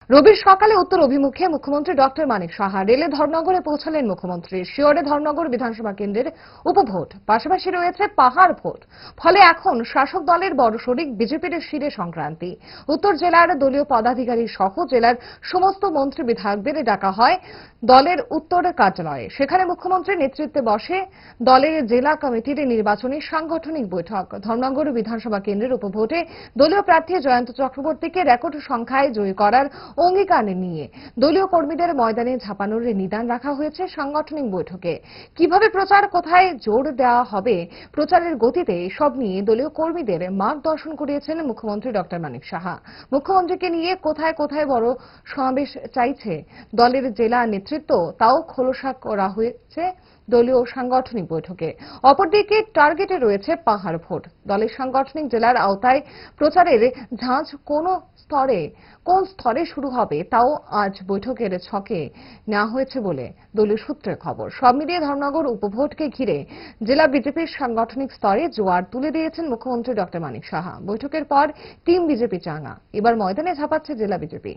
রবির সকালে উত্তর অভিমুখে মুখ্যমন্ত্রী ডক্টর মানিক সাহা রেলে ধর্মনগরে পৌঁছালেন। মুখ্যমন্ত্রী শিওরে ধর্মনগর বিধানসভা কেন্দ্রের উপভোট, পাশাপাশি রয়েছে পাহাড় ভোট। ফলে এখন শাসক দলের বড় শরিক বিজেপির শিরে সংক্রান্তি। উত্তর জেলার দলীয় পদাধিকারী সহ জেলার সমস্ত মন্ত্রী বিধায়কদের ডাকা হয় দলের উত্তর কার্যালয়ে। সেখানে মুখ্যমন্ত্রীর নেতৃত্বে বসে দলের জেলা কমিটির নির্বাচনী সাংগঠনিক বৈঠক। ধর্মনগর বিধানসভা কেন্দ্রের উপভোটে দলীয় প্রার্থী জয়ন্ত চক্রবর্তীকে রেকর্ড সংখ্যায় জয়ী করার অঙ্গীকার নিয়ে দলীয় কর্মীদের ময়দানে ঝাঁপানোর নিদান রাখা হয়েছে সাংগঠনিক বৈঠকে। কিভাবে প্রচার, কোথায় জোর দেওয়া হবে প্রচারের গতিতে, সব নিয়ে দলীয় কর্মীদের মার্গদর্শন করিয়েছেন মুখ্যমন্ত্রী ডক্টর মানিক সাহা। মুখ্যমন্ত্রীকে নিয়ে কোথায় কোথায় বড় সমাবেশ চাইছে দলের জেলা নেতৃত্ব, তাও খোলসা করা হয়েছে দলীয় সাংগঠনিক বৈঠকে। অপরদিকে টার্গেটে রয়েছে পাহাড় ভোট। দলের সাংগঠনিক জেলার আওতায় প্রচারের ঝাঁজ কোন স্তরে শুরু হবে তাও আজ বৈঠকের ছকে নেওয়া হয়েছে বলে দলীয় সূত্রের খবর। সব মিলিয়ে ধর্মনগর উপভোটকে ঘিরে জেলা বিজেপির সাংগঠনিক স্তরে জোয়ার তুলে দিয়েছেন মুখ্যমন্ত্রী ডক্টর মানিক সাহা। বৈঠকের পর টিম বিজেপি চাঙ্গা, এবার ময়দানে ঝাঁপাচ্ছে জেলা বিজেপি।